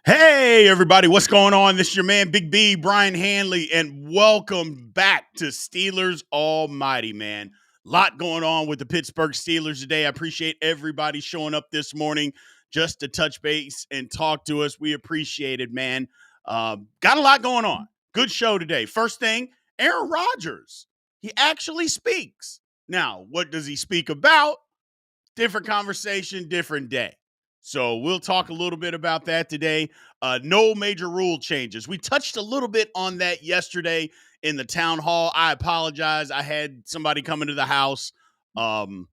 Hey, everybody, what's going on? This is your man, Big B, Brian Hanley, and welcome back to Steelers Almighty, man. Lot going on with the Pittsburgh Steelers today. I appreciate everybody showing up this morning just to touch base and talk to us. We appreciate it, man. Got a lot going on. Good show today. First thing, Aaron Rodgers. He actually speaks. Now, what does he speak about? Different conversation, different day. So we'll talk a little bit about that today. No major rule changes. We touched a little bit on that yesterday in the town hall. I apologize. I had somebody come into the house and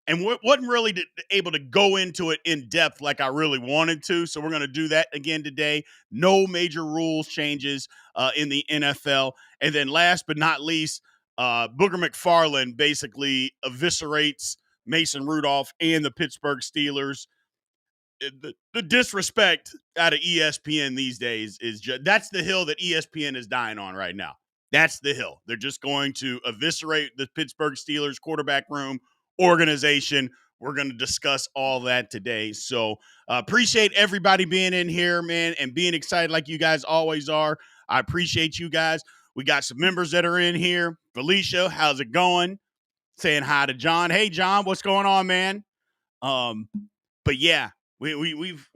wasn't really able to go into it in depth like I really wanted to. So we're going to do that again today. No major rules changes in the NFL. And then last but not least, Booger McFarland basically eviscerates Mason Rudolph and the Pittsburgh Steelers. The disrespect out of ESPN these days is just that's the hill that ESPN is dying on right now. That's the hill. They're just going to eviscerate the Pittsburgh Steelers quarterback room organization. We're going to discuss all that today. So appreciate everybody being in here, man, and being excited like you guys always are. I appreciate you guys. We got some members that are in here. Felicia, how's it going? Saying hi to John. Hey, John, what's going on, man? But yeah, we've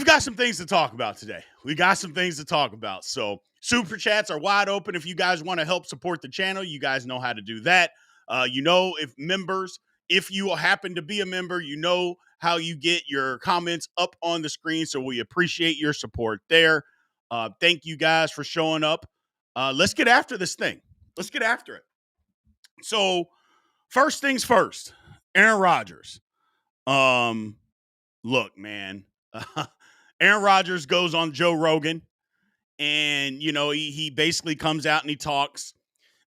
got some things to talk about today. We got some things to talk about. So super chats are wide open. If you guys want to help support the channel, you guys know how to do that. If you happen to be a member, you know how you get your comments up on the screen. So we appreciate your support there. Thank you guys for showing up. Let's get after this thing. Let's get after it. So first things first, Aaron Rodgers. Look, man, Aaron Rodgers goes on Joe Rogan and, he basically comes out and he talks.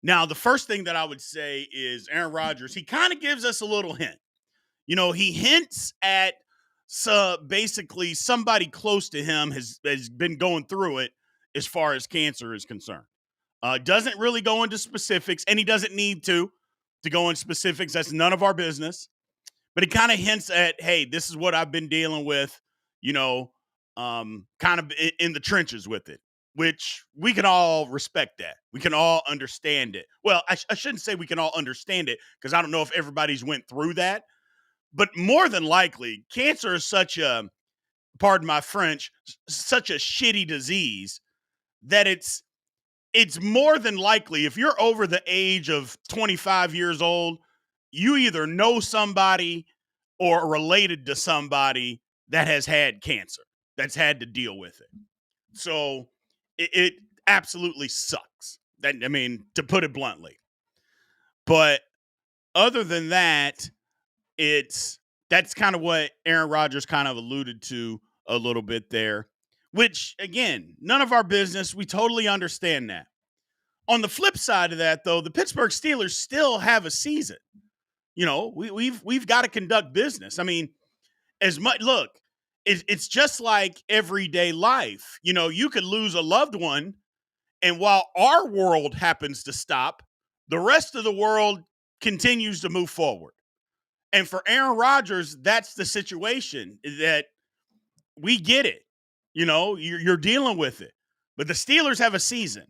Now, the first thing that I would say is Aaron Rodgers, he kind of gives us a little hint. He hints at basically somebody close to him has been going through it as far as cancer is concerned. Doesn't really go into specifics, and he doesn't need to go in specifics. That's none of our business. But he kind of hints at, hey, this is what I've been dealing with, kind of in the trenches with it, which we can all respect that. We can all understand it. Well, I shouldn't say we can all understand it because I don't know if everybody's went through that. But more than likely, cancer is such a, pardon my French, such a shitty disease that it's more than likely, if you're over the age of 25 years old, you either know somebody or related to somebody that has had cancer, that's had to deal with it. So it absolutely sucks. To put it bluntly. But other than that, that's kind of what Aaron Rodgers kind of alluded to a little bit there, which, again, none of our business. We totally understand that. On the flip side of that, though, the Pittsburgh Steelers still have a season. We've got to conduct business. It's just like everyday life. You could lose a loved one, and while our world happens to stop, the rest of the world continues to move forward. And for Aaron Rodgers, that's the situation, that we get it. You're dealing with it. But the Steelers have a season.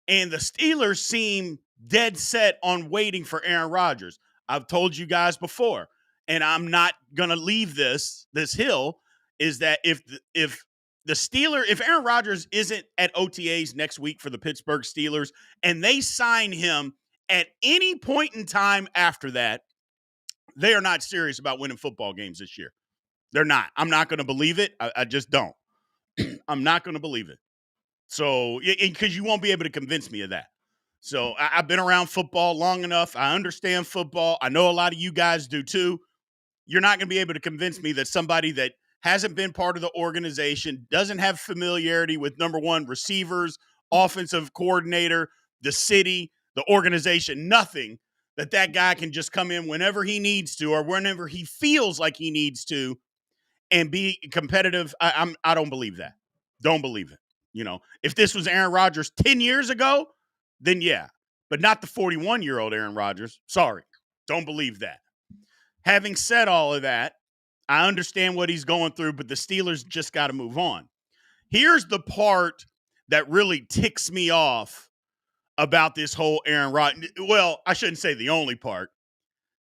And the Steelers seem dead set on waiting for Aaron Rodgers. I've told you guys before, and I'm not going to leave this hill, is that if Aaron Rodgers isn't at OTAs next week for the Pittsburgh Steelers and they sign him at any point in time after that, they are not serious about winning football games this year. They're not. I'm not going to believe it. I just don't. I'm not going to believe it. So, because you won't be able to convince me of that. So, I've been around football long enough. I understand football. I know a lot of you guys do too. You're not going to be able to convince me that somebody that hasn't been part of the organization, doesn't have familiarity with, number one, receivers, offensive coordinator, the city, the organization, nothing, that guy can just come in whenever he needs to or whenever he feels like he needs to and be competitive. I don't believe that. Don't believe it. If this was Aaron Rodgers 10 years ago, then yeah, but not the 41-year-old Aaron Rodgers. Sorry. Don't believe that. Having said all of that, I understand what he's going through, but the Steelers just got to move on. Here's the part that really ticks me off about this whole Aaron Rodgers. Well, I shouldn't say the only part.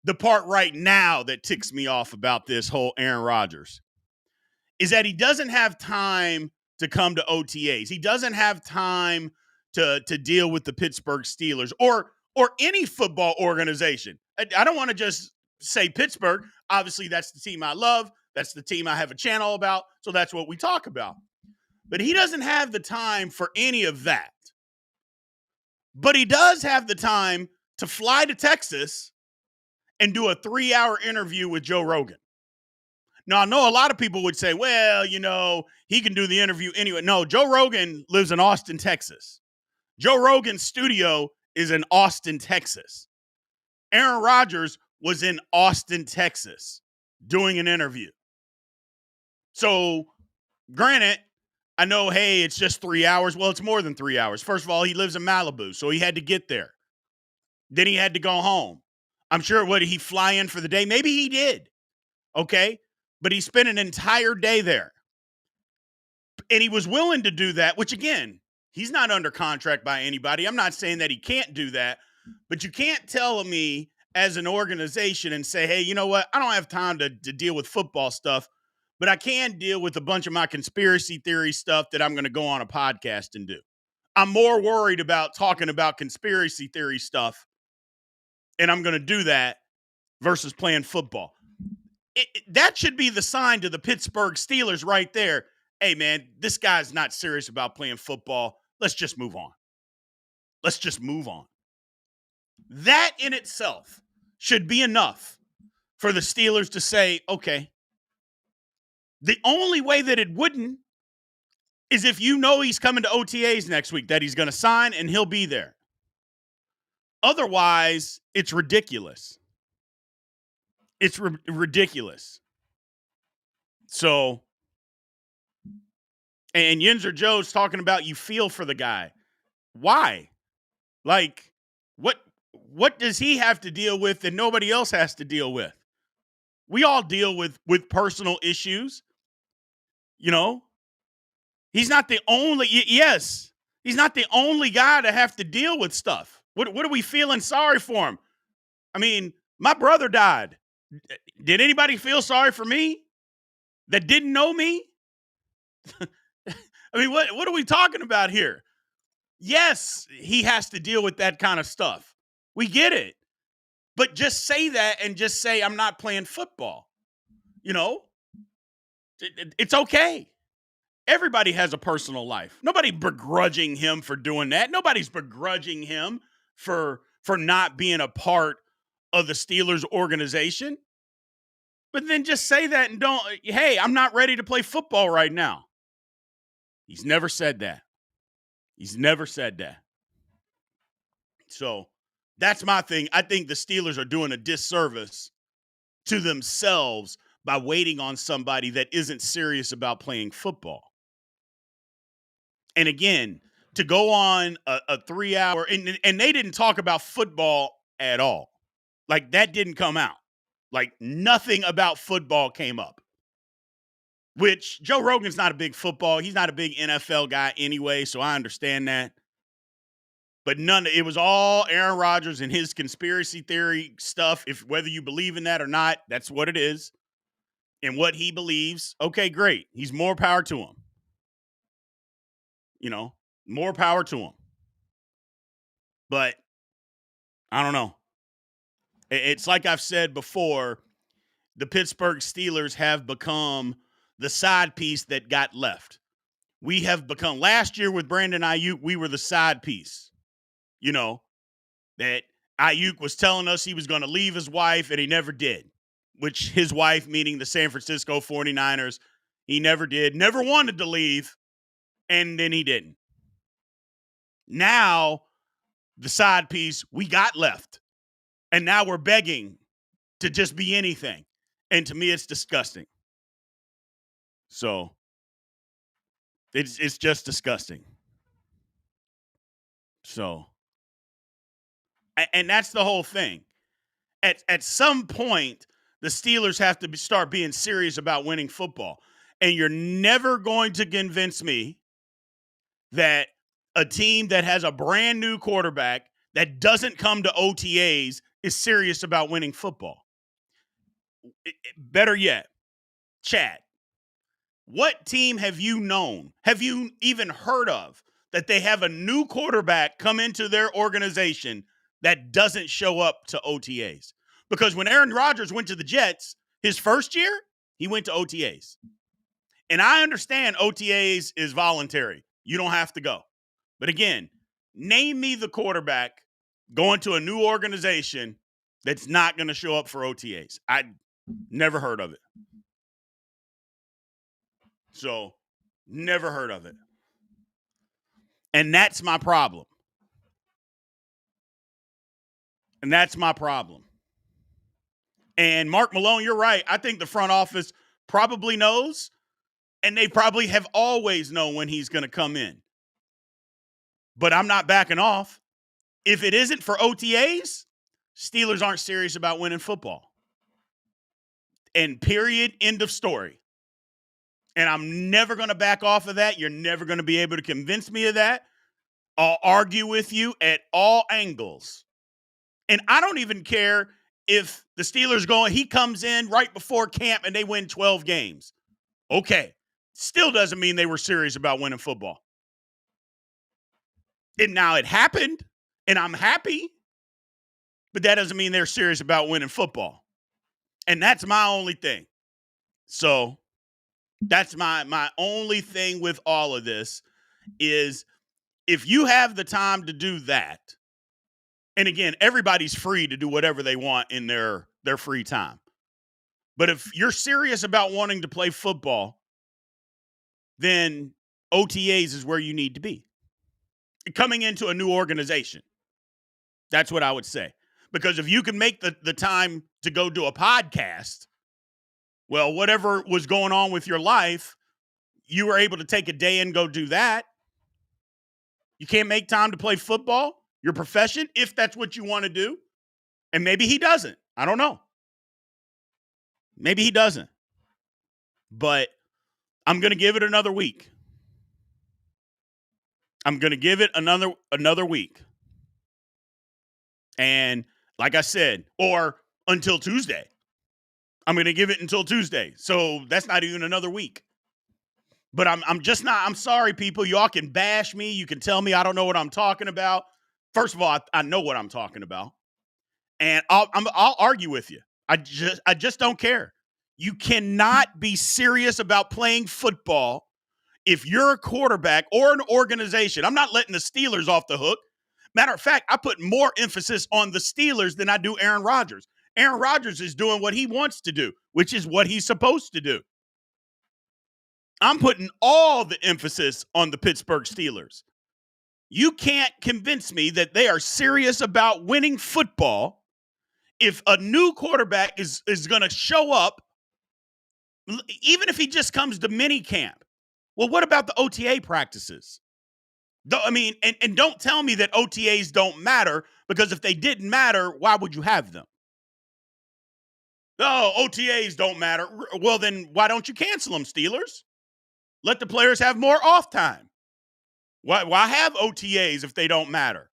The part right now that ticks me off about this whole Aaron Rodgers is that he doesn't have time to come to OTAs. He doesn't have time to deal with the Pittsburgh Steelers or any football organization. I don't want to just say Pittsburgh. Obviously, that's the team I love. That's the team I have a channel about. So that's what we talk about. But he doesn't have the time for any of that. But he does have the time to fly to Texas and do a 3-hour interview with Joe Rogan. Now, I know a lot of people would say, well, he can do the interview anyway. No, Joe Rogan lives in Austin, Texas. Joe Rogan's studio is in Austin, Texas. Aaron Rodgers was in Austin, Texas doing an interview. So, granted, I know, hey, it's just 3 hours. Well, it's more than 3 hours. First of all, he lives in Malibu, so he had to get there. Then he had to go home. I'm sure, did he fly in for the day? Maybe he did. Okay. But he spent an entire day there. And he was willing to do that, which, again, he's not under contract by anybody. I'm not saying that he can't do that. But you can't tell me as an organization and say, hey, you know what? I don't have time to deal with football stuff, but I can deal with a bunch of my conspiracy theory stuff that I'm going to go on a podcast and do. I'm more worried about talking about conspiracy theory stuff, and I'm going to do that versus playing football. That should be the sign to the Pittsburgh Steelers right there. Hey, man, this guy's not serious about playing football. Let's just move on. Let's just move on. That in itself should be enough for the Steelers to say, okay. The only way that it wouldn't is if he's coming to OTAs next week, that he's going to sign and he'll be there. Otherwise, it's ridiculous. It's ridiculous. So, and Yinzer Joe's talking about you feel for the guy. Why? Like, what does he have to deal with that nobody else has to deal with? We all deal with personal issues. He's not the only, he's not the only guy to have to deal with stuff. What are we feeling sorry for him? I mean, my brother died. Did anybody feel sorry for me that didn't know me? I mean, what are we talking about here? Yes, he has to deal with that kind of stuff. We get it. But just say that and just say, I'm not playing football. It's okay. Everybody has a personal life. Nobody begrudging him for doing that. Nobody's begrudging him for not being a part of the Steelers organization. But then just say that and hey, I'm not ready to play football right now. He's never said that. He's never said that. So that's my thing. I think the Steelers are doing a disservice to themselves by waiting on somebody that isn't serious about playing football. And again, to go on a 3-hour, and they didn't talk about football at all. Like, that didn't come out. Like, nothing about football came up. Which, Joe Rogan's not a big football. He's not a big NFL guy anyway, so I understand that. But it was all Aaron Rodgers and his conspiracy theory stuff. Whether you believe in that or not, that's what it is. And what he believes, okay, great. He's more power to him. More power to him. But I don't know. It's like I've said before, the Pittsburgh Steelers have become the side piece that got left. We have become, last year with Brandon Ayuk, we were the side piece. That Ayuk was telling us he was going to leave his wife, and he never did. Which his wife, meaning the San Francisco 49ers, he never did. Never wanted to leave, and then he didn't. Now, the side piece we got left. And now we're begging to just be anything. And to me, it's disgusting. So, it's just disgusting. So, and that's the whole thing. At some point, the Steelers have to start being serious about winning football. And you're never going to convince me that a team that has a brand new quarterback that doesn't come to OTAs is serious about winning football. Better yet, Chad, what team have you known, have you even heard of, that they have a new quarterback come into their organization that doesn't show up to OTAs? Because when Aaron Rodgers went to the Jets, his first year, he went to OTAs. And I understand OTAs is voluntary. You don't have to go. But again, name me the quarterback going to a new organization that's not going to show up for OTAs. I never heard of it. So, never heard of it. And that's my problem. And that's my problem. And Mark Malone, you're right. I think the front office probably knows, and they probably have always known when he's going to come in. But I'm not backing off. If it isn't for OTAs, Steelers aren't serious about winning football. And period, end of story. And I'm never going to back off of that. You're never going to be able to convince me of that. I'll argue with you at all angles. And I don't even care if the Steelers he comes in right before camp and they win 12 games. Okay. Still doesn't mean they were serious about winning football. And now it happened, and I'm happy, but that doesn't mean they're serious about winning football. And that's my only thing. So that's my only thing with all of this is if you have the time to do that, and again, everybody's free to do whatever they want in their free time. But if you're serious about wanting to play football, then OTAs is where you need to be. Coming into a new organization. That's what I would say. Because if you can make the time to go do a podcast, well, whatever was going on with your life, you were able to take a day and go do that. You can't make time to play football, your profession, if that's what you want to do. And maybe he doesn't. I don't know. Maybe he doesn't. But I'm going to give it another week. I'm going to give it another week. And like I said, or until Tuesday. I'm going to give it until Tuesday. So that's not even another week. But I'm just not. I'm sorry, people. Y'all can bash me. You can tell me I don't know what I'm talking about. First of all, I know what I'm talking about. And I'll argue with you. I just don't care. You cannot be serious about playing football if you're a quarterback or an organization. I'm not letting the Steelers off the hook. Matter of fact, I put more emphasis on the Steelers than I do Aaron Rodgers. Aaron Rodgers is doing what he wants to do, which is what he's supposed to do. I'm putting all the emphasis on the Pittsburgh Steelers. You can't convince me that they are serious about winning football if a new quarterback is going to show up, even if he just comes to mini camp. Well, what about the OTA practices? I mean, and don't tell me that OTAs don't matter, because if they didn't matter, why would you have them? Oh, OTAs don't matter. Well, then why don't you cancel them, Steelers? Let the players have more off time. Why have OTAs if they don't matter?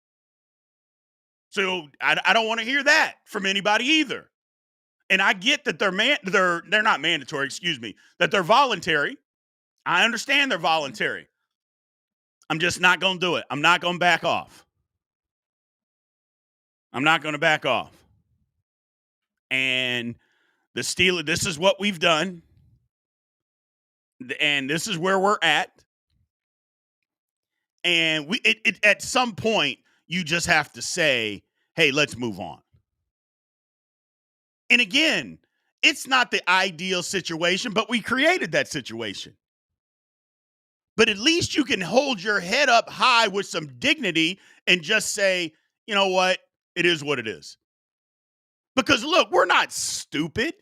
So I don't want to hear that from anybody either. And I get that they're not mandatory, excuse me, that they're voluntary. I understand they're voluntary. I'm just not going to do it. I'm not going to back off. I'm not going to back off. And the Steelers, this is what we've done. And this is where we're at. And at some point, you just have to say, hey, let's move on. And again, it's not the ideal situation, but we created that situation. But at least you can hold your head up high with some dignity and just say, you know what? It is what it is. Because look, we're not stupid.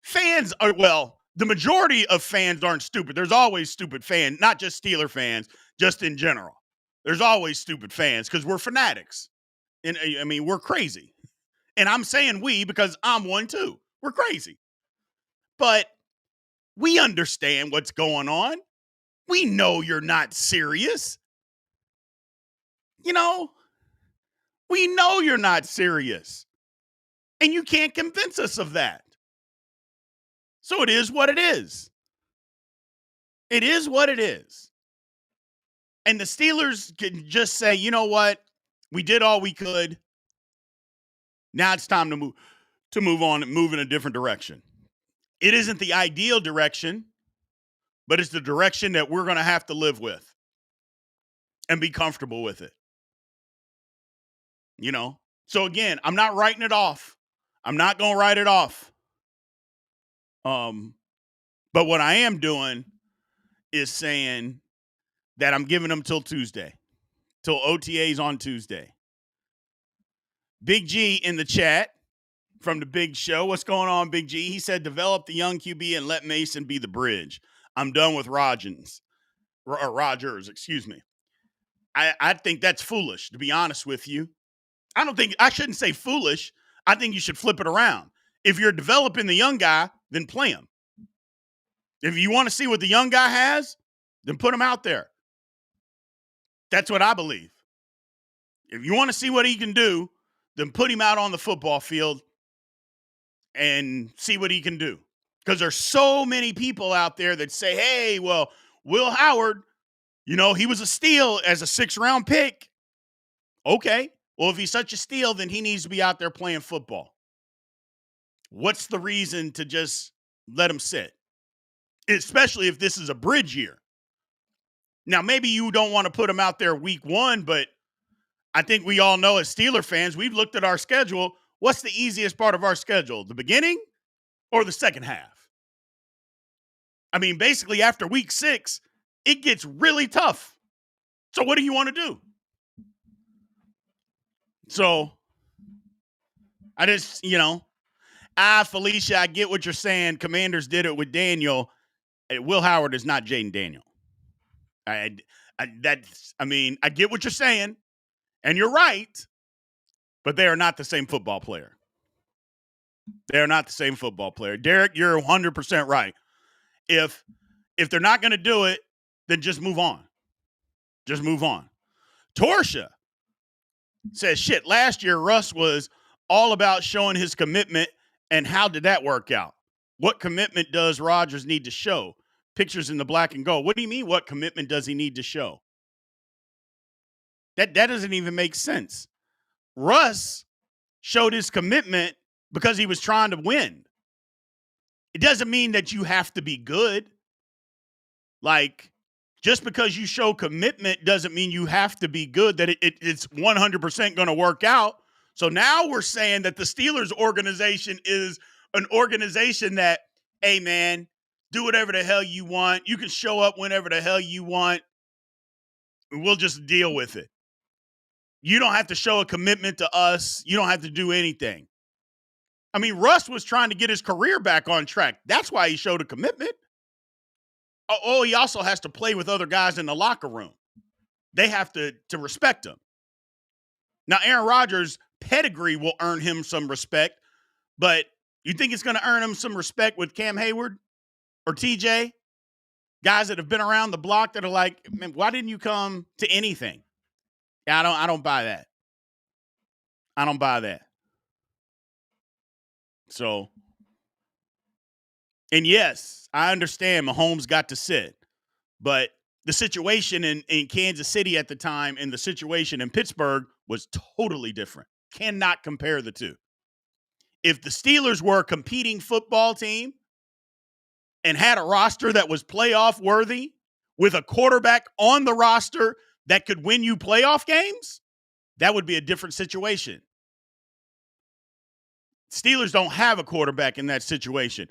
Fans are, well, the majority of fans aren't stupid. There's always stupid fans, not just Steeler fans, just in general. There's always stupid fans because we're fanatics. And I mean, we're crazy. And I'm saying we because I'm one too. We're crazy. But we understand what's going on. We know you're not serious. You know, we know you're not serious. And you can't convince us of that. So it is what it is. It is what it is. And the Steelers can just say, you know what? We did all we could. Now it's time to move on and move in a different direction. It isn't the ideal direction, but it's the direction that we're going to have to live with and be comfortable with it. You know? So again, I'm not writing it off. I'm not going to write it off. But what I am doing is saying that I'm giving them till Tuesday, till OTAs on Tuesday. Big G in the chat from the Big Show. What's going on, Big G? He said, develop the young QB and let Mason be the bridge. I'm done with Rodgers, excuse me. I think that's foolish, to be honest with you. I shouldn't say foolish. I think you should flip it around. If you're developing the young guy, then play him. If you want to see what the young guy has, then put him out there. That's what I believe. If you want to see what he can do, then put him out on the football field and see what he can do. Because there's so many people out there that say, hey, well, Will Howard, he was a steal as a 6th-round pick. Okay. Well, if he's such a steal, then he needs to be out there playing football. What's the reason to just let him sit? Especially if this is a bridge year. Now, maybe you don't want to put him out there week 1, but I think we all know as Steeler fans, we've looked at our schedule. What's the easiest part of our schedule? The beginning or the second half? I mean, basically after week 6, it gets really tough. So what do you want to do? So I just, Felicia, I get what you're saying. Commanders did it with Daniel. Will Howard is not Jaden Daniel. I get what you're saying, and you're right, but they are not the same football player. They are not the same football player. Derek, you're 100% right. If they're not going to do it, then just move on. Just move on. Torsha says, shit, last year Russ was all about showing his commitment, and how did that work out? What commitment does Rodgers need to show? Pictures in the black and gold. What do you mean, what commitment does he need to show? That doesn't even make sense. Russ showed his commitment because he was trying to win. It doesn't mean that you have to be good. Like, just because you show commitment doesn't mean you have to be good, that it's 100% going to work out. So now we're saying that the Steelers organization is an organization that, hey, man, do whatever the hell you want. You can show up whenever the hell you want. And we'll just deal with it. You don't have to show a commitment to us. You don't have to do anything. I mean, Russ was trying to get his career back on track. That's why he showed a commitment. Oh, he also has to play with other guys in the locker room. They have to respect him. Now, Aaron Rodgers' pedigree will earn him some respect, but you think it's going to earn him some respect with Cam Hayward or TJ? Guys that have been around the block that are like, man, why didn't you come to anything? Yeah, I don't buy that. I don't buy that. So, and yes, I understand Mahomes got to sit, but the situation in Kansas City at the time and the situation in Pittsburgh was totally different. Cannot compare the two. If the Steelers were a competing football team and had a roster that was playoff worthy with a quarterback on the roster that could win you playoff games, that would be a different situation. Steelers don't have a quarterback in that situation.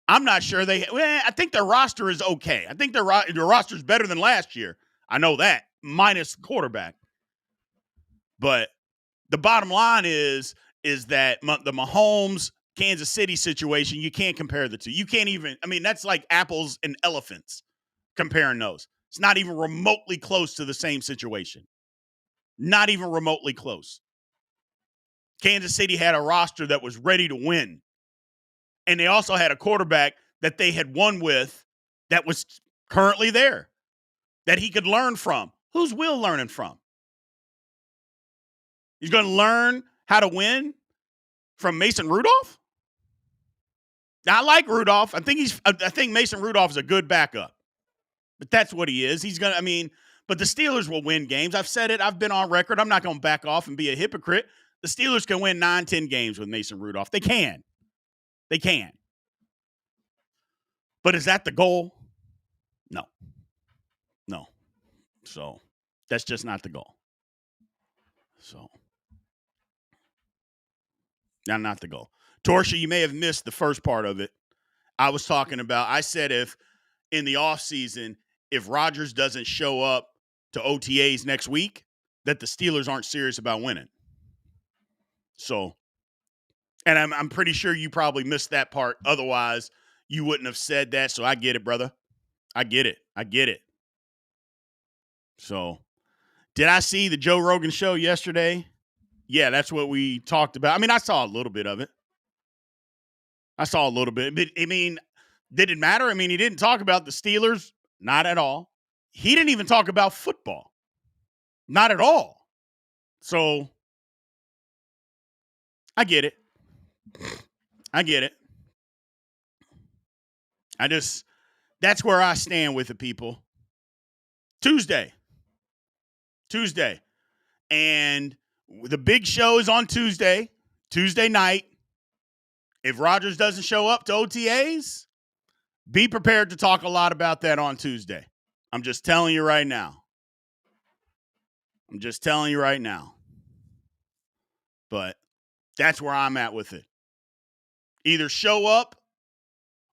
I'm not sure I think their roster is okay. I think their roster is better than last year. I know that, minus quarterback. But the bottom line is that the Mahomes Kansas City situation, you can't compare the two. You can't even, that's like apples and elephants comparing those. It's not even remotely close to the same situation. Not even remotely close. Kansas City had a roster that was ready to win. And they also had a quarterback that they had won with that was currently there that he could learn from. Who's Will learning from? He's going to learn how to win from Mason Rudolph? Now, I like Rudolph. I think Mason Rudolph is a good backup. But that's what he is. But the Steelers will win games. I've said it. I've been on record. I'm not going to back off and be a hypocrite. The Steelers can win 9-10 games with Mason Rudolph. They can. They can. But is that the goal? No. No. So that's just not the goal. So not the goal. Torsha, you may have missed the first part of it. I was talking about, I said if in the offseason, if Rodgers doesn't show up to OTAs next week, that the Steelers aren't serious about winning. So, and I'm pretty sure you probably missed that part. Otherwise, you wouldn't have said that. So I get it, brother. I get it. So, did I see the Joe Rogan show yesterday? Yeah, that's what we talked about. I saw a little bit of it. But, did it matter? He didn't talk about the Steelers. Not at all. He didn't even talk about football. Not at all. So, I get it. That's where I stand with the people. Tuesday. And the big show is on Tuesday night. If Rodgers doesn't show up to OTAs, be prepared to talk a lot about that on Tuesday. I'm just telling you right now. But that's where I'm at with it. Either show up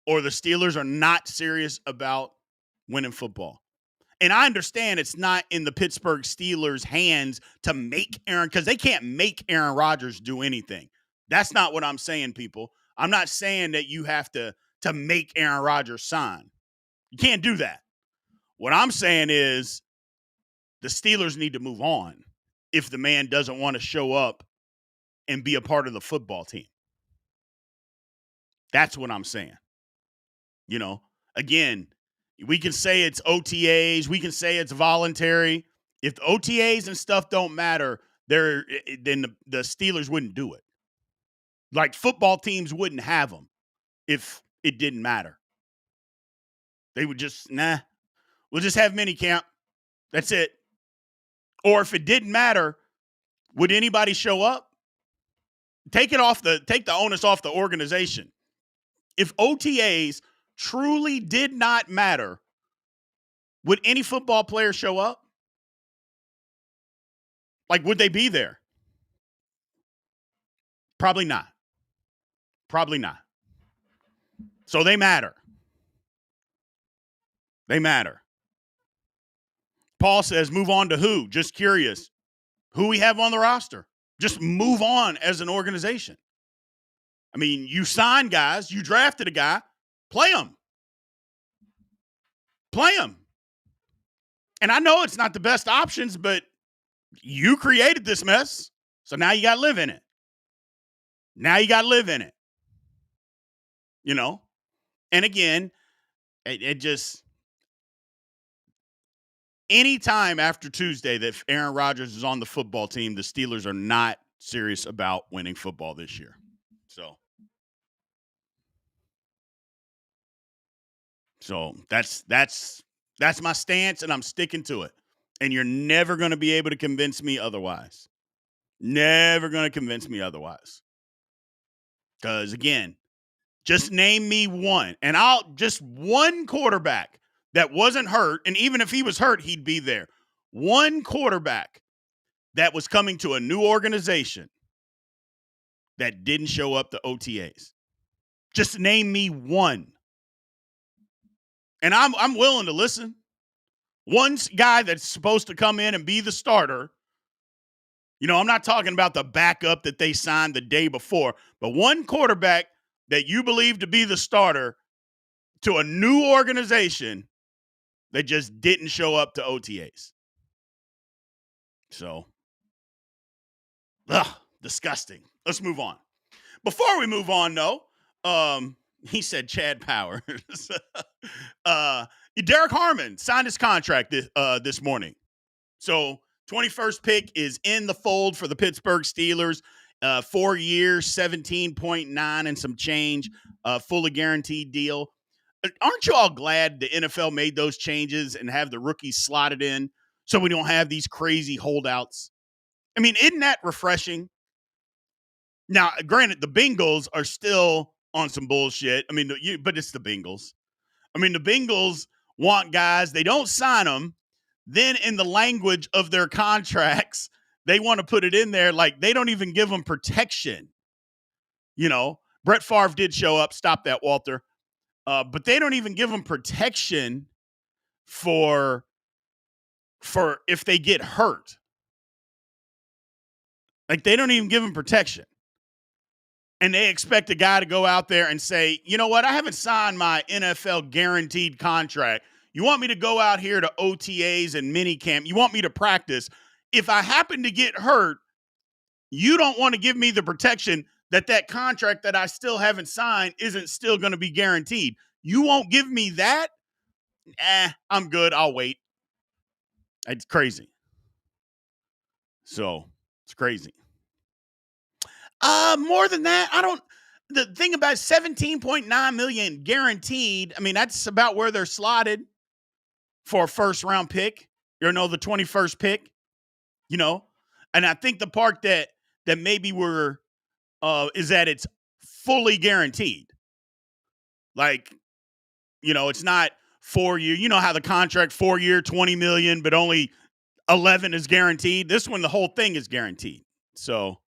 or the Steelers are not serious about winning football. And I understand it's not in the Pittsburgh Steelers' hands to make because they can't make Aaron Rodgers do anything. That's not what I'm saying, people. I'm not saying that you have to make Aaron Rodgers sign. You can't do that. What I'm saying is the Steelers need to move on if the man doesn't want to show up and be a part of the football team. That's what I'm saying. Again, we can say it's OTAs. We can say it's voluntary. If the OTAs and stuff don't matter, then the Steelers wouldn't do it. Like football teams wouldn't have them if it didn't matter. They would just, we'll just have minicamp. That's it. Or if it didn't matter, would anybody show up? Take the onus off the organization. If OTAs truly did not matter, would any football player show up? Like, would they be there? Probably not. So they matter. Paul says, move on to who? Just curious. Who we have on the roster? Just move on as an organization. You signed guys. You drafted a guy. Play him. And I know it's not the best options, but you created this mess. So now you got to live in it. And again, it just, anytime after Tuesday that Aaron Rodgers is on the football team, the Steelers are not serious about winning football this year. So that's my stance, and I'm sticking to it. And you're never going to be able to convince me otherwise. Because again, just name me one, and just one quarterback that wasn't hurt, and even if he was hurt, he'd be there. One quarterback that was coming to a new organization that didn't show up to OTAs. Just name me one. And I'm willing to listen. One guy that's supposed to come in and be the starter. I'm not talking about the backup that they signed the day before, but one quarterback that you believe to be the starter to a new organization that just didn't show up to OTAs. So, disgusting. Let's move on. Before we move on, though, He said Chad Powers. uh, Derek Harmon signed his contract this morning. So 21st pick is in the fold for the Pittsburgh Steelers. 4 years, 17.9 and some change, fully guaranteed deal. Aren't you all glad the NFL made those changes and have the rookies slotted in so we don't have these crazy holdouts? I mean, isn't that refreshing? Now, granted, the Bengals are still on some bullshit. I mean, but it's the Bengals. I mean, the Bengals want guys, they don't sign them. Then, in the language of their contracts, they want to put it in there like they don't even give them protection. You know, Brett Favre did show up. Stop that, Walter. But they don't even give them protection for if they get hurt. Like, they don't even give them protection. And they expect a guy to go out there and say, you know what? I haven't signed my NFL guaranteed contract. You want me to go out here to OTAs and minicamp. You want me to practice. If I happen to get hurt, you don't want to give me the protection that contract that I still haven't signed isn't still going to be guaranteed. You won't give me that? I'm good. I'll wait. It's crazy. So it's crazy. More than that, the thing about 17.9 million guaranteed, I mean, that's about where they're slotted for a first round pick, the 21st pick, and I think the part that maybe we're, is that it's fully guaranteed. Like, it's not 4 year, how the contract 4 year, 20 million, but only 11 is guaranteed. This one, the whole thing is guaranteed. So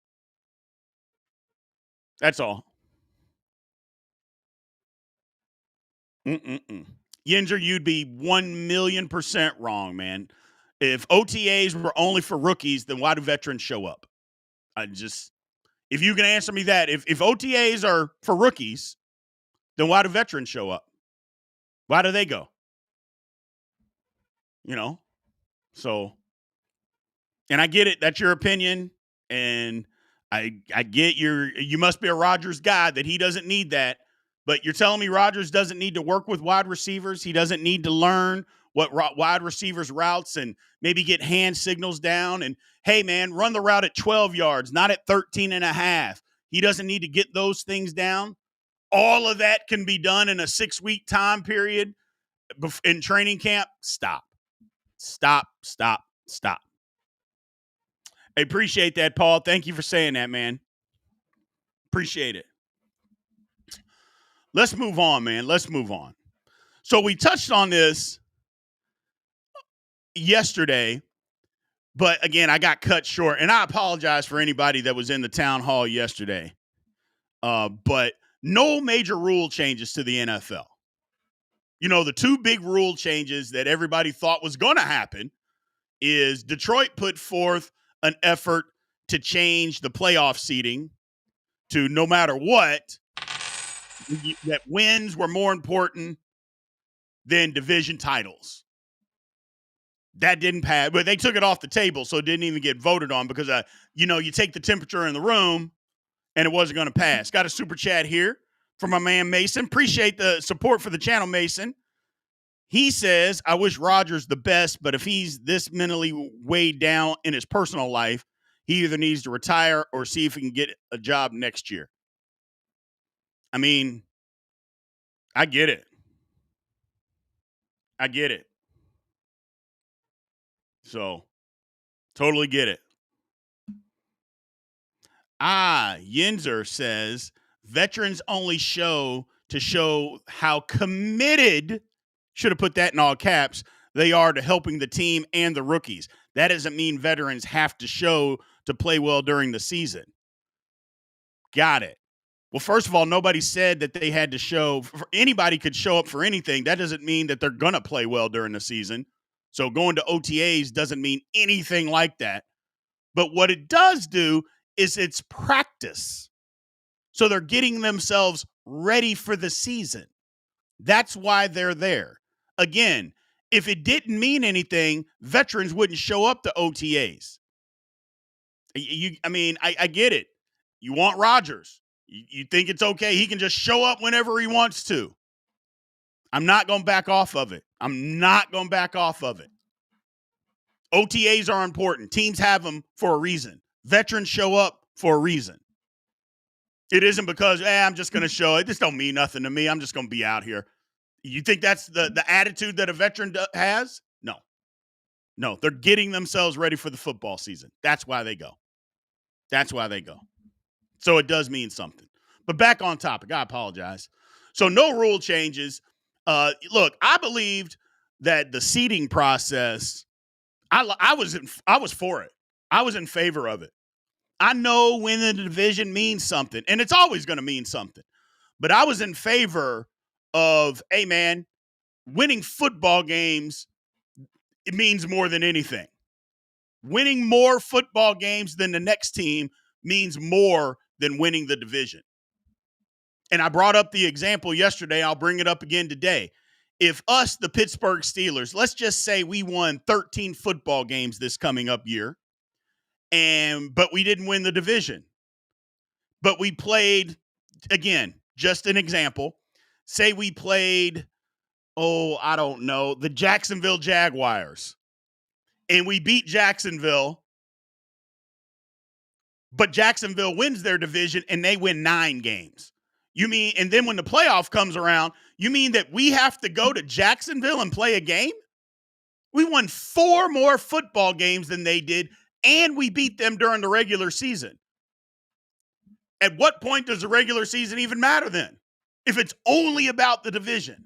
that's all. Yinzer, you'd be 1,000,000% wrong, man. If OTAs were only for rookies, then why do veterans show up? If you can answer me that, if OTAs are for rookies, then why do veterans show up? Why do they go? So, and I get it. That's your opinion. And I get you must be a Rodgers guy that he doesn't need that. But you're telling me Rodgers doesn't need to work with wide receivers? He doesn't need to learn what wide receivers routes and maybe get hand signals down and, hey, man, run the route at 12 yards, not at 13 and a half. He doesn't need to get those things down. All of that can be done in a 6-week time period in training camp. Stop. I appreciate that, Paul. Thank you for saying that, man. Appreciate it. Let's move on, man. Let's move on. So we touched on this yesterday, but again, I got cut short, and I apologize for anybody that was in the town hall yesterday. But no major rule changes to the NFL. The two big rule changes that everybody thought was going to happen is Detroit put forth an effort to change the playoff seeding to no matter what, that wins were more important than division titles. That didn't pass, but they took it off the table, so it didn't even get voted on because, you take the temperature in the room and it wasn't going to pass. Got a super chat here from my man Mason. Appreciate the support for the channel, Mason. He says, I wish Rodgers the best, but if he's this mentally weighed down in his personal life, he either needs to retire or see if he can get a job next year. I mean, I get it. So, totally get it. Yinzer says, veterans only show to show how committed, should have put that in all caps, they are to helping the team and the rookies. That doesn't mean veterans have to show to play well during the season. Got it. Well, first of all, nobody said that they had to show. Anybody could show up for anything. That doesn't mean that they're going to play well during the season. So going to OTAs doesn't mean anything like that. But what it does do is it's practice. So they're getting themselves ready for the season. That's why they're there. Again, if it didn't mean anything, veterans wouldn't show up to OTAs. I get it. You want Rodgers. You think it's okay? He can just show up whenever he wants to. I'm not going to back off of it. I'm not going to back off of it. OTAs are important. Teams have them for a reason. Veterans show up for a reason. It isn't because, I'm just going to show it. This don't mean nothing to me. I'm just going to be out here. You think that's the attitude that a veteran has? No. No, they're getting themselves ready for the football season. That's why they go. That's why they go. So it does mean something. But back on topic, I apologize. So no rule changes. Look, I believed that the seeding process, I was for it. I was in favor of it. I know winning the division means something, and it's always going to mean something. But I was in favor of, hey, man, winning football games, it means more than anything. Winning more football games than the next team means more than winning the division. And I brought up the example yesterday. I'll bring it up again today. If us, the Pittsburgh Steelers, let's just say we won 13 football games this coming up year, but we didn't win the division. But we played, again, just an example. Say we played, I don't know, the Jacksonville Jaguars. And we beat Jacksonville, but Jacksonville wins their division and they win 9 games. You mean, and then when the playoff comes around, you mean that we have to go to Jacksonville and play a game? We won 4 more football games than they did, and we beat them during the regular season. At what point does the regular season even matter then? If it's only about the division.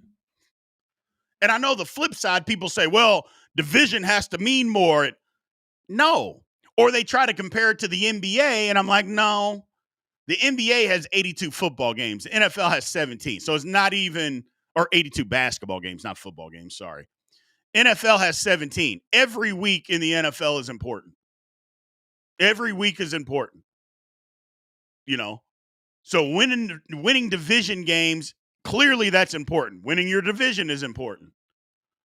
And I know the flip side, people say, well, division has to mean more. No. Or they try to compare it to the NBA, and I'm like, no. The NBA has 82 football games. The NFL has 17. So it's not even, or 82 basketball games, not football games, sorry. NFL has 17. Every week in the NFL is important. Every week is important. You know, so winning division games, clearly that's important. Winning your division is important.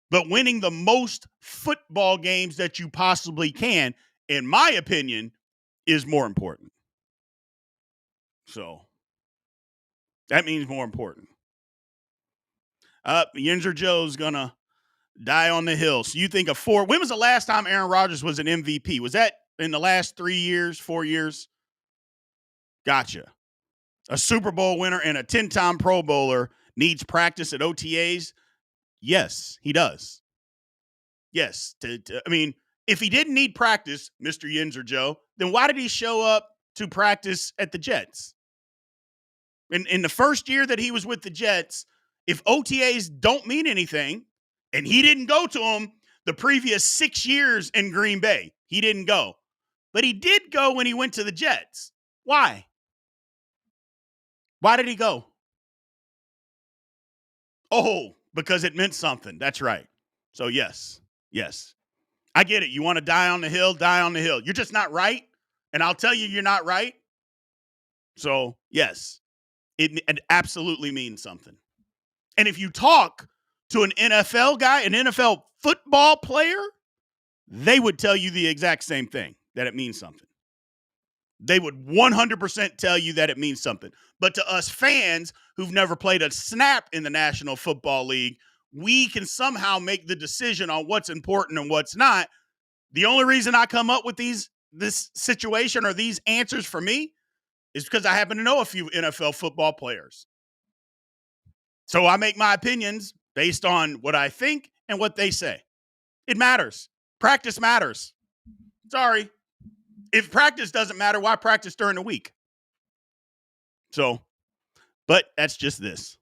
But winning the most football games that you possibly can, in my opinion, is more important. So that means more important. Yinzer Joe's going to die on the hill. So you think of 4. When was the last time Aaron Rodgers was an MVP? Was that in the last 3 years, 4 years? Gotcha. A Super Bowl winner and a 10-time Pro Bowler needs practice at OTAs? Yes, he does. Yes. I mean, if he didn't need practice, Mr. Yinzer Joe, then why did he show up to practice at the Jets? In the first year that he was with the Jets, if OTAs don't mean anything, and he didn't go to them the previous 6 years in Green Bay, he didn't go. But he did go when he went to the Jets. Why? Why did he go? Oh, because it meant something. That's right. So, yes. I get it. You want to die on the hill, die on the hill. You're just not right. And I'll tell you, you're not right. So, yes, it absolutely means something. And if you talk to an NFL guy, an NFL football player, they would tell you the exact same thing, that it means something. They would 100% tell you that it means something. But to us fans who've never played a snap in the National Football League, we can somehow make the decision on what's important and what's not. The only reason I come up with this situation or these answers for me is because I happen to know a few NFL football players. So I make my opinions based on what I think and what they say. It matters. Practice matters. Sorry. If practice doesn't matter, why practice during the week? So, but that's just this.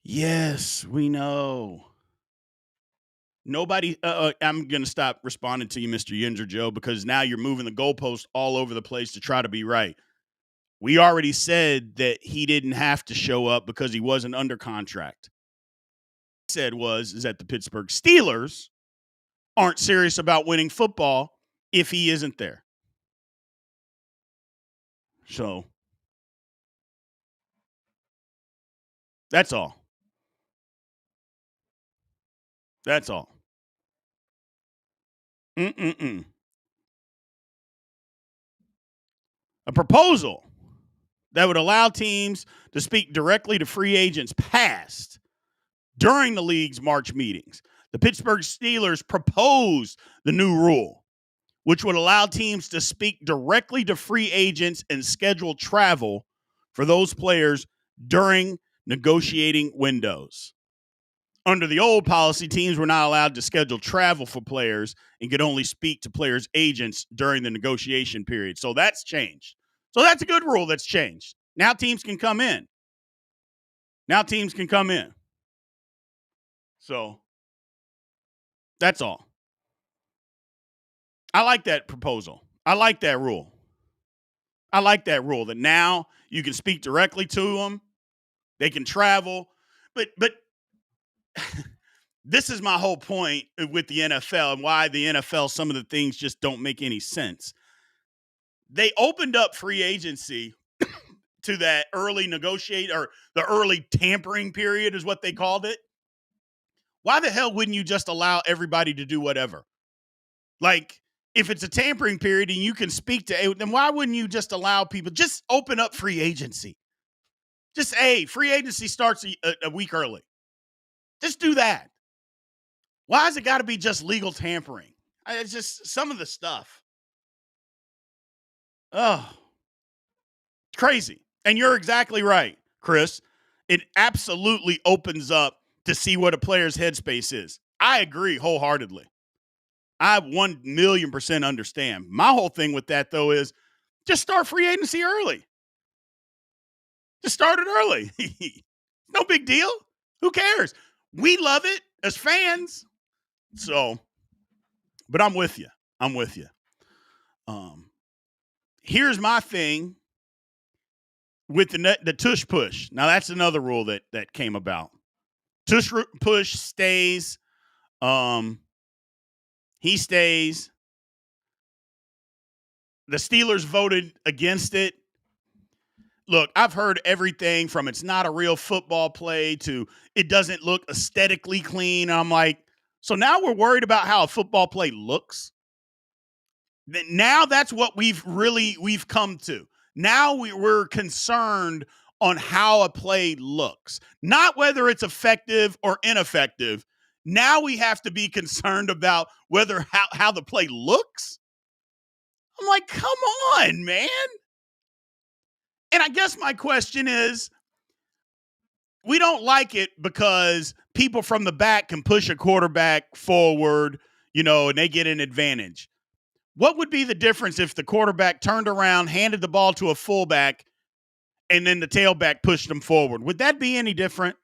Yes, we know. Nobody, I'm going to stop responding to you, Mr. Yinzer Joe, because now you're moving the goalpost all over the place to try to be right. We already said that he didn't have to show up because he wasn't under contract. What I said is that the Pittsburgh Steelers aren't serious about winning football if he isn't there. So that's all. That's all. Mm-mm-mm. A proposal that would allow teams to speak directly to free agents passed during the league's March meetings. The Pittsburgh Steelers proposed the new rule, which would allow teams to speak directly to free agents and schedule travel for those players during negotiating windows. Under the old policy, teams were not allowed to schedule travel for players and could only speak to players' agents during the negotiation period. So that's changed. So that's a good rule that's changed. Now teams can come in. Now teams can come in. So that's all. I like that proposal. I like that rule. I like that rule that now you can speak directly to them. They can travel. But this is my whole point with the NFL and why the NFL, some of the things just don't make any sense. They opened up free agency to that early negotiate or the early tampering period is what they called it. Why the hell wouldn't you just allow everybody to do whatever? Like, if it's a tampering period and you can speak to, then why wouldn't you just allow people, just open up free agency? Just, hey, free agency starts a week early. Just do that. Why has it got to be just legal tampering? It's just some of the stuff. Oh, crazy. And you're exactly right, Chris. It absolutely opens up to see what a player's headspace is. I agree wholeheartedly. I 1,000,000% understand. My whole thing with that, though, is just start free agency early. Just start it early. No big deal. Who cares? We love it as fans. So, but I'm with you. I'm with you. Here's my thing with the tush push. Now, that's another rule that came about. Tush push stays. He stays. The Steelers voted against it. Look, I've heard everything from it's not a real football play to it doesn't look aesthetically clean. I'm like, so now we're worried about how a football play looks. Now that's what we've come to. Now we're concerned on how a play looks, not whether it's effective or ineffective. Now we have to be concerned about whether how the play looks. I'm like, come on, man. And I guess my question is, we don't like it because people from the back can push a quarterback forward, and they get an advantage. What would be the difference if the quarterback turned around, handed the ball to a fullback, and then the tailback pushed him forward? Would that be any different?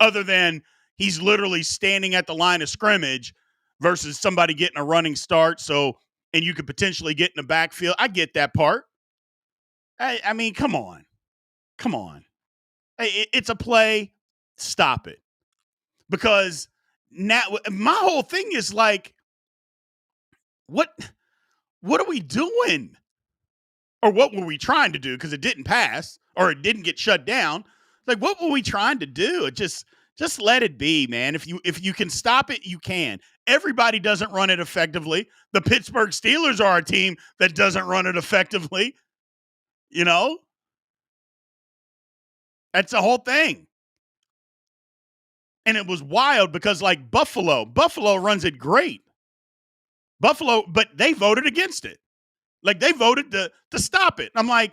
Other than he's literally standing at the line of scrimmage versus somebody getting a running start. And you could potentially get in the backfield. I get that part. I mean, come on. Come on. It's a play. Stop it. Because now my whole thing is like, what are we doing? Or what were we trying to do? Because it didn't pass or it didn't get shut down. Like, what were we trying to do? It just let it be, man. If you can stop it, you can. Everybody doesn't run it effectively. The Pittsburgh Steelers are a team that doesn't run it effectively. That's the whole thing. And it was wild because, like, Buffalo runs it great. But they voted against it. Like, they voted to stop it. I'm like,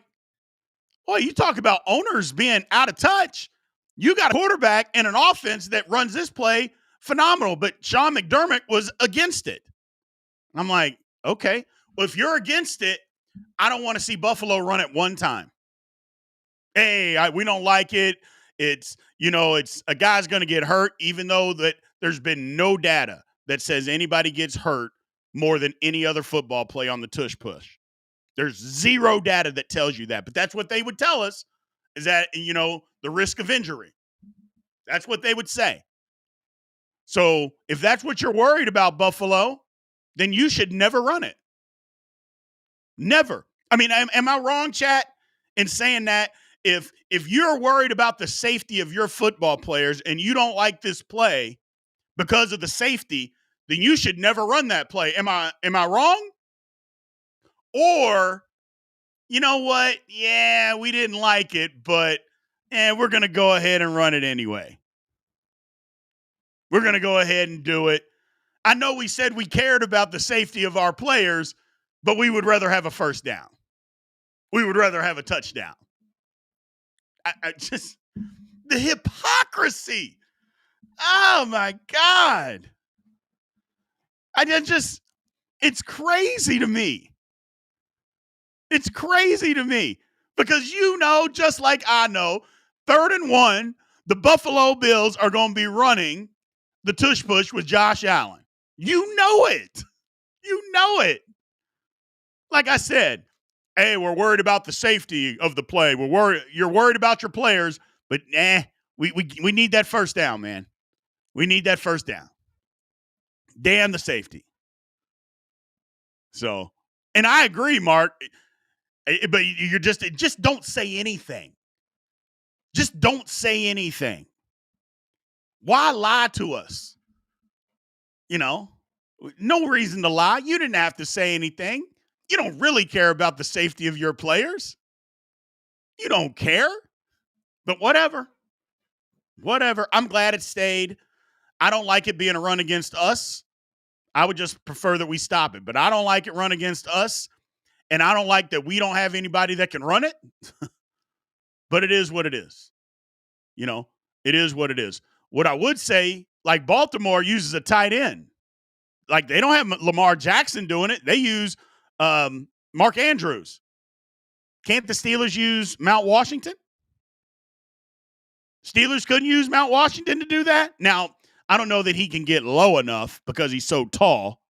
boy, you talk about owners being out of touch. You got a quarterback and an offense that runs this play phenomenal, but Sean McDermott was against it. I'm like, okay, well, if you're against it, I don't want to see Buffalo run it one time. Hey, we don't like it. It's a guy's going to get hurt, even though that there's been no data that says anybody gets hurt more than any other football play on the tush push. There's zero data that tells you that, but that's what they would tell us is that, the risk of injury. That's what they would say. So if that's what you're worried about, Buffalo, then you should never run it. Never. I mean, am I wrong, chat, in saying that if you're worried about the safety of your football players and you don't like this play because of the safety, then you should never run that play. Am I wrong? Or, you know what? Yeah, we didn't like it, but we're going to go ahead and run it anyway. We're going to go ahead and do it. I know we said we cared about the safety of our players, but we would rather have a first down. We would rather have a touchdown. I just, the hypocrisy. Oh my God. It's crazy to me. It's crazy to me because just like I know, 3rd and 1, the Buffalo Bills are going to be running the tush push with Josh Allen. You know it. You know it. Like I said, hey, we're worried about the safety of the play. You're worried about your players, but we need that first down, man. We need that first down. Damn the safety. So, and I agree, Mark, but you're just don't say anything. Just don't say anything. Why lie to us? No reason to lie. You didn't have to say anything. You don't really care about the safety of your players. You don't care. But whatever. Whatever. I'm glad it stayed. I don't like it being a run against us. I would just prefer that we stop it. But I don't like it run against us. And I don't like that we don't have anybody that can run it. But it is what it is. It is what it is. What I would say, like Baltimore uses a tight end. Like they don't have Lamar Jackson doing it. They use Mark Andrews. Can't the Steelers use Mount Washington? Steelers couldn't use Mount Washington to do that? Now, I don't know that he can get low enough because he's so tall,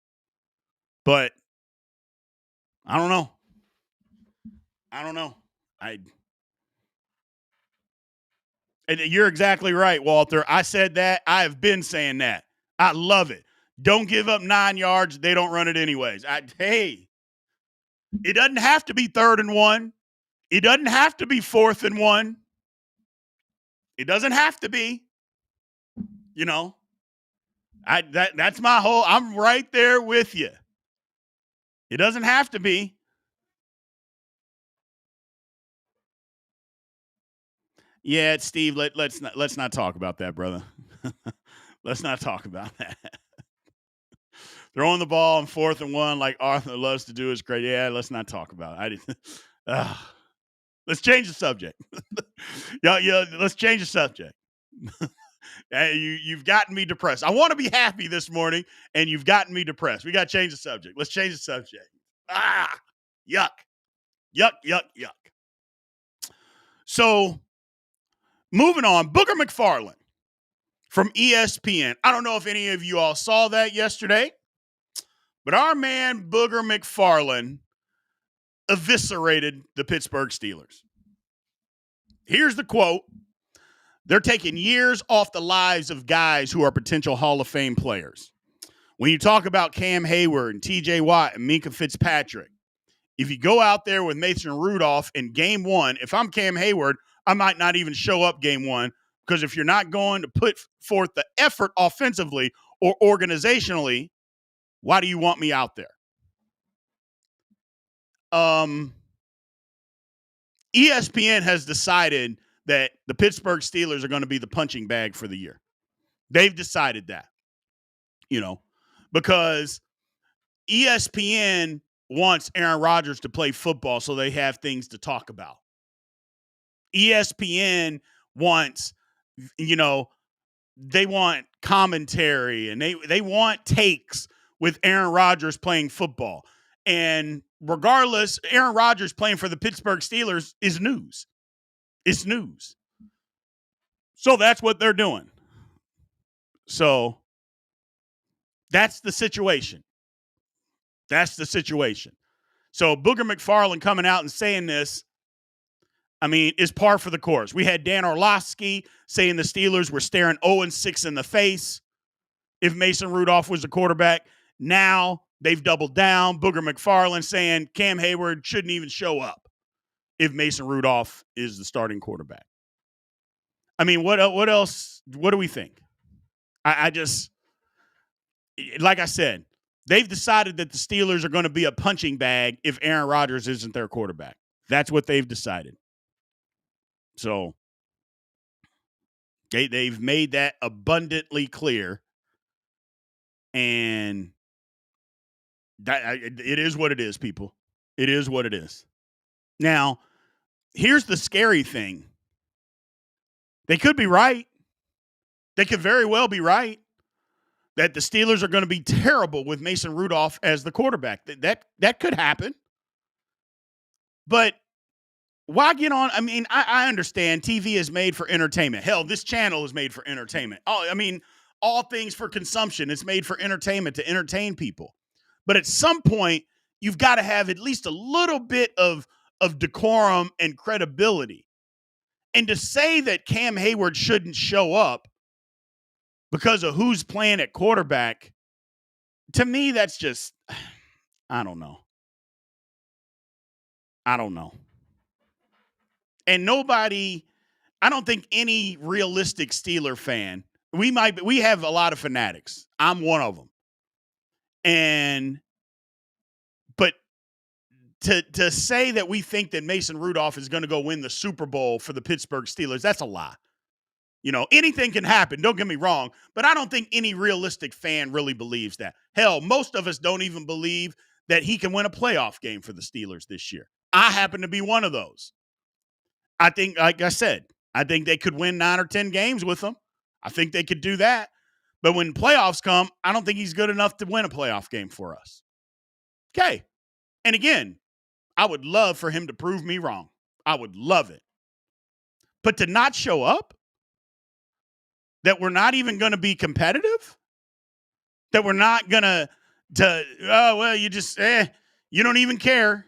but I don't know. And you're exactly right, Walter. I said that. I have been saying that. I love it. Don't give up 9 yards. They don't run it anyways. It doesn't have to be 3rd and 1. It doesn't have to be 4th and 1. It doesn't have to be. That's my whole. I'm right there with you. It doesn't have to be. Yeah, Steve. Let's not talk about that, brother. Let's not talk about that. Throwing the ball on 4th and 1 like Arthur loves to do is great. Yeah, let's not talk about it. Let's change the subject. yeah, let's change the subject. You've gotten me depressed. I want to be happy this morning, and you've gotten me depressed. We got to change the subject. Let's change the subject. Yuck. Yuck, yuck, yuck. So, moving on, Booger McFarland from ESPN. I don't know if any of you all saw that yesterday, but our man Booger McFarland eviscerated the Pittsburgh Steelers. Here's the quote. They're taking years off the lives of guys who are potential Hall of Fame players. When you talk about Cam Hayward and TJ Watt and Minkah Fitzpatrick, if you go out there with Mason Rudolph in game 1, if I'm Cam Hayward, I might not even show up game 1 because if you're not going to put forth the effort offensively or organizationally, why do you want me out there? ESPN has decided that the Pittsburgh Steelers are going to be the punching bag for the year. They've decided that, because ESPN wants Aaron Rodgers to play football so they have things to talk about. ESPN wants, they want commentary and they want takes with Aaron Rodgers playing football. And regardless, Aaron Rodgers playing for the Pittsburgh Steelers is news. It's news. So that's what they're doing. So that's the situation. So Booger McFarland coming out and saying this, is par for the course. We had Dan Orlovsky saying the Steelers were staring 0-6 in the face if Mason Rudolph was the quarterback. Now they've doubled down. Booger McFarland saying Cam Hayward shouldn't even show up if Mason Rudolph is the starting quarterback. What else? What do we think? like I said, they've decided that the Steelers are going to be a punching bag if Aaron Rodgers isn't their quarterback. That's what they've decided. So they've made that abundantly clear. And it is what it is, people. It is what it is. Now, here's the scary thing. They could be right. They could very well be right that the Steelers are going to be terrible with Mason Rudolph as the quarterback. That could happen. But why get on? I mean, I understand TV is made for entertainment. Hell, this channel is made for entertainment. Oh, I mean, all things for consumption. It's made for entertainment, to entertain people. But at some point, you've got to have at least a little bit of decorum and credibility. And to say that Cam Hayward shouldn't show up because of who's playing at quarterback, to me, that's just, I don't know. And nobody, I don't think any realistic Steeler fan, we have a lot of fanatics. I'm one of them. But to say that we think that Mason Rudolph is going to go win the Super Bowl for the Pittsburgh Steelers, that's a lie. You know, anything can happen, don't get me wrong, but I don't think any realistic fan really believes that. Hell, most of us don't even believe that he can win a playoff game for the Steelers this year. I happen to be one of those. I think, like I said, I think they could win 9 or 10 games with him. I think they could do that. But when playoffs come, I don't think he's good enough to win a playoff game for us. Okay. And again, I would love for him to prove me wrong. I would love it. But to not show up, that we're not even going to be competitive, that we're not going to you just, you don't even care.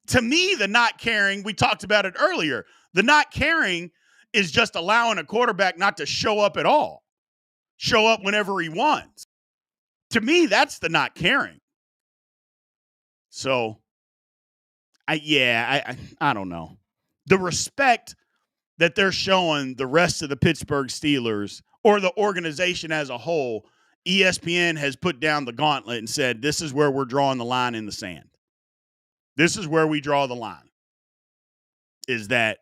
To me, the not caring, we talked about it earlier, the not caring is just allowing a quarterback not to show up at all, show up whenever he wants. To me, that's the not caring. So, I don't know. The respect that they're showing the rest of the Pittsburgh Steelers or the organization as a whole, ESPN has put down the gauntlet and said, this is where we're drawing the line in the sand. This is where we draw the line, is that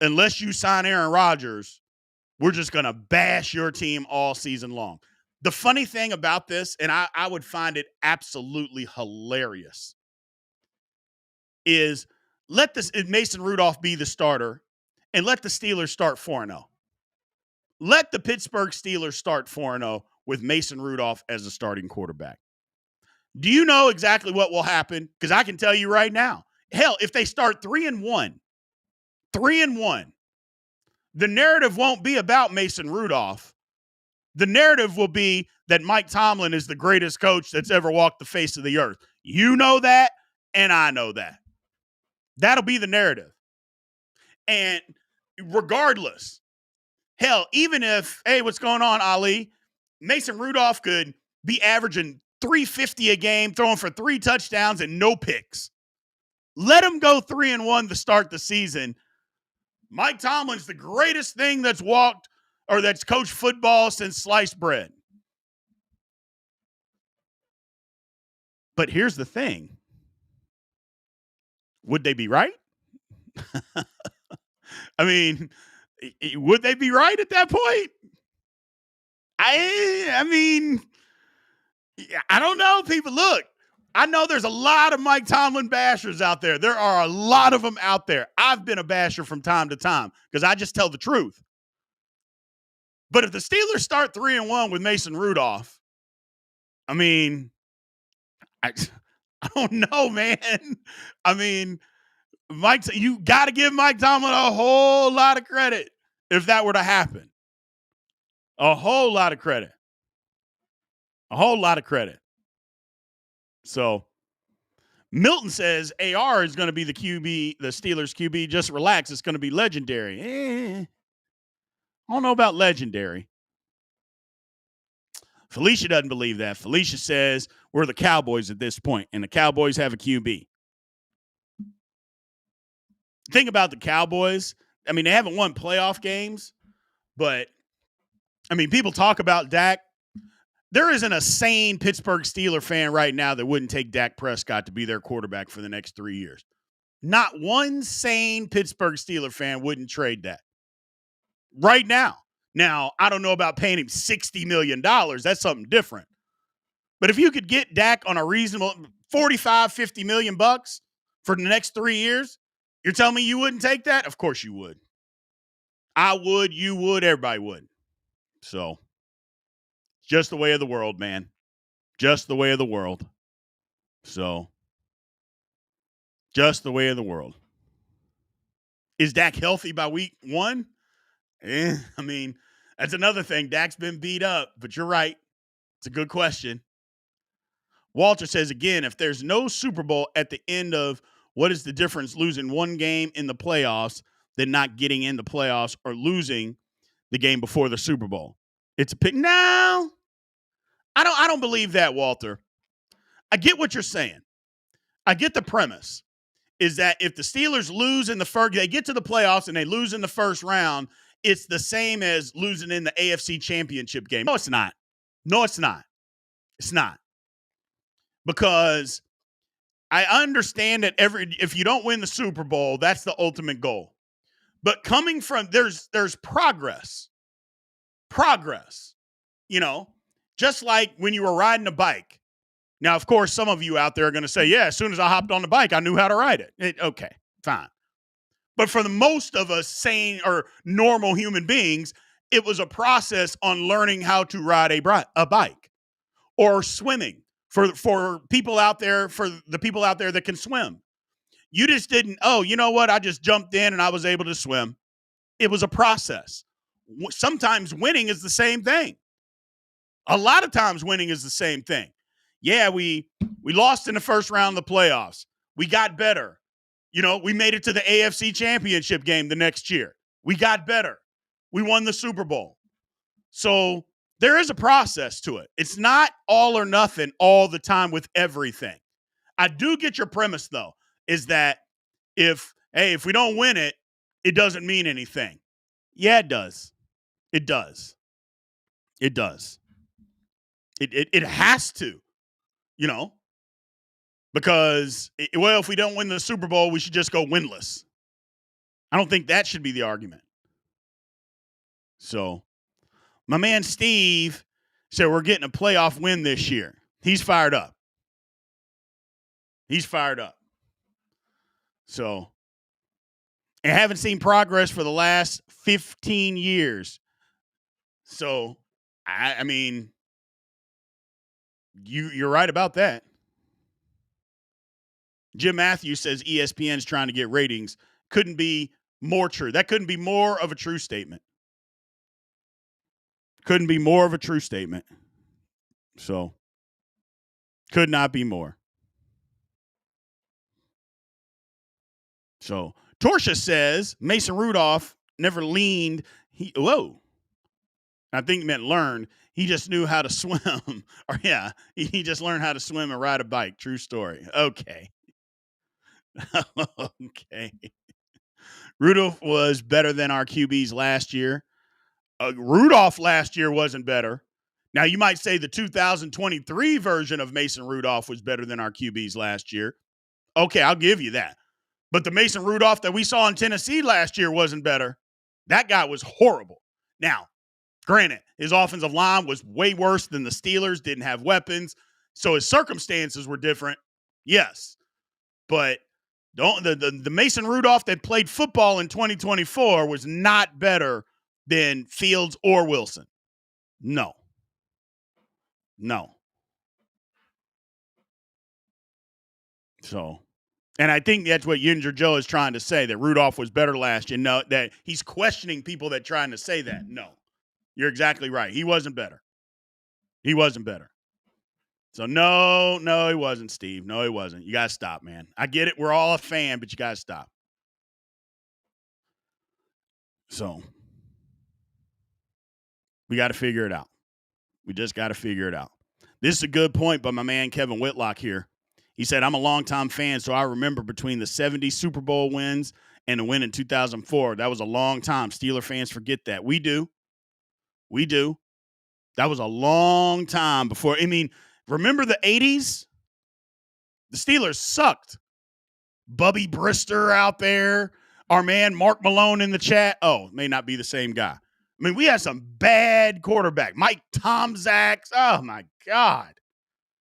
unless you sign Aaron Rodgers, we're just going to bash your team all season long. The funny thing about this, and I would find it absolutely hilarious, is let Mason Rudolph be the starter and let the Steelers start 4-0. Let the Pittsburgh Steelers start 4-0 with Mason Rudolph as the starting quarterback. Do you know exactly what will happen? Because I can tell you right now. Hell, if they start 3-1, the narrative won't be about Mason Rudolph. The narrative will be that Mike Tomlin is the greatest coach that's ever walked the face of the earth. You know that, and I know that. That'll be the narrative. And regardless, hell, even if, hey, what's going on, Ali? Mason Rudolph could be averaging 350 a game, throwing for 3 touchdowns and no picks. Let him go 3-1 to start the season. Mike Tomlin's the greatest thing that's walked or that's coached football since sliced bread. But here's the thing. Would they be right? I mean, would they be right at that point? I mean, I don't know, people. Look, I know there's a lot of Mike Tomlin bashers out there. There are a lot of them out there. I've been a basher from time to time because I just tell the truth. But if the Steelers start 3-1 with Mason Rudolph, I mean, I don't know, man. I mean, you got to give Mike Tomlin a whole lot of credit if that were to happen. A whole lot of credit. A whole lot of credit. So, Milton says AR is going to be the QB, the Steelers QB. Just relax. It's going to be legendary. I don't know about legendary. Felicia doesn't believe that. Felicia says we're the Cowboys at this point, and the Cowboys have a QB. Think about the Cowboys. I mean, they haven't won playoff games, but, I mean, people talk about Dak. There isn't a sane Pittsburgh Steeler fan right now that wouldn't take Dak Prescott to be their quarterback for the next 3 years. Not one sane Pittsburgh Steeler fan wouldn't trade that right now. Now, I don't know about paying him $60 million. That's something different. But if you could get Dak on a reasonable 45, 50 million bucks for the next 3 years, you're telling me you wouldn't take that? Of course you would. I would, you would, everybody would. So, just the way of the world, man. Just the way of the world. So, just the way of the world. Is Dak healthy by week 1? I mean, that's another thing. Dak's been beat up, but you're right. It's a good question. Walter says, again, if there's no Super Bowl at the end of what is the difference losing one game in the playoffs than not getting in the playoffs or losing the game before the Super Bowl? It's a pick. No, I don't believe that, Walter. I get what you're saying. I get the premise is that if the Steelers lose in the first, they get to the playoffs and they lose in the first round, it's the same as losing in the AFC Championship game. No, it's not. No, it's not. It's not. Because I understand that if you don't win the Super Bowl, that's the ultimate goal. But coming from there's progress. Progress. You know, just like when you were riding a bike. Now, of course, some of you out there are going to say, yeah, as soon as I hopped on the bike, I knew how to ride it. Okay, fine. But for the most of us sane or normal human beings, it was a process on learning how to ride a bike or swimming for people out there, for the people out there that can swim. You just didn't, oh, you know what? I just jumped in and I was able to swim. It was a process. Sometimes winning is the same thing. A lot of times winning is the same thing. Yeah, we lost in the first round of the playoffs. We got better. You know, we made it to the AFC Championship game the next year. We got better. We won the Super Bowl. So there is a process to it. It's not all or nothing all the time with everything. I do get your premise, though, is that if we don't win it, it doesn't mean anything. Yeah, it does. It does. It does. It has to. You know, because, if we don't win the Super Bowl, we should just go winless. I don't think that should be the argument. So, my man Steve said we're getting a playoff win this year. He's fired up. He's fired up. So, I haven't seen progress for the last 15 years. So, I mean, you're right about that. Jim Matthews says ESPN's trying to get ratings. Couldn't be more true. That couldn't be more of a true statement. Couldn't be more of a true statement. So, could not be more. So, Torsha says Mason Rudolph never leaned. I think he meant learned. He just knew how to swim. Or, yeah, he just learned how to swim and ride a bike. True story. Okay. Okay. Rudolph was better than our QBs last year. Rudolph last year wasn't better. Now, you might say the 2023 version of Mason Rudolph was better than our QBs last year. Okay, I'll give you that. But the Mason Rudolph that we saw in Tennessee last year wasn't better. That guy was horrible. Now, granted, his offensive line was way worse than the Steelers, didn't have weapons, so his circumstances were different. Yes. But the Mason Rudolph that played football in 2024 was not better than Fields or Wilson. No. So, and I think that's what Yinger Joe is trying to say, that Rudolph was better last year. No, that he's questioning people that trying to say that. No, you're exactly right. He wasn't better. He wasn't better. So, no, he wasn't, Steve. No, he wasn't. You got to stop, man. I get it. We're all a fan, but you got to stop. So, we got to figure it out. We just got to figure it out. This is a good point by my man Kevin Whitlock here. He said, I'm a longtime fan, so I remember between the 70 Super Bowl wins and the win in 2004. That was a long time. Steeler fans forget that. We do. That was a long time before. I mean, remember the 80s? The Steelers sucked. Bubby Brister out there. Our man Mark Malone in the chat. Oh, may not be the same guy. I mean, we had some bad quarterback. Mike Tomczak. Oh, my God.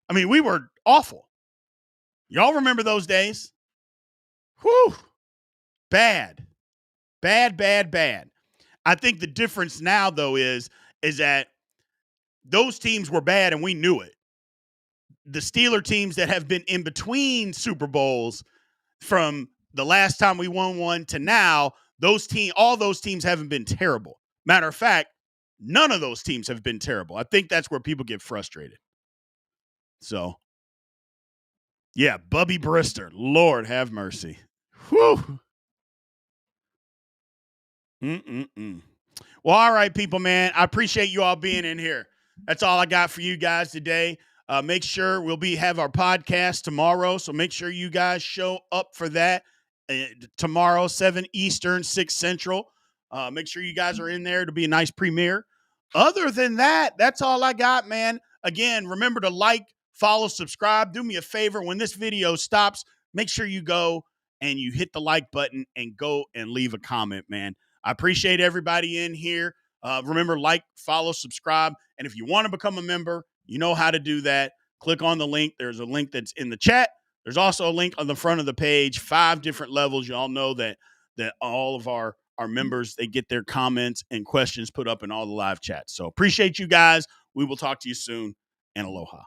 I mean, we were awful. Y'all remember those days? Whew. Bad. Bad, bad, bad. I think the difference now, though, is that those teams were bad and we knew it. The Steeler teams that have been in between Super Bowls from the last time we won one to now, all those teams haven't been terrible. Matter of fact, none of those teams have been terrible. I think that's where people get frustrated. So, yeah, Bubby Brister, Lord have mercy. Whew. Well, all right, people, man. I appreciate you all being in here. That's all I got for you guys today. Make sure we'll have our podcast tomorrow, so make sure you guys show up for that tomorrow, 7 Eastern, 6 Central. Make sure you guys are in there. It'll be a nice premiere. Other than that, that's all I got, man. Again, remember to like, follow, subscribe. Do me a favor. When this video stops, make sure you go and you hit the like button and go and leave a comment, man. I appreciate everybody in here. Remember, like, follow, subscribe. And if you want to become a member, you know how to do that. Click on the link. There's a link that's in the chat. There's also a link on the front of the page, 5 different levels. You all know that all of our members, they get their comments and questions put up in all the live chats. So appreciate you guys. We will talk to you soon, and aloha.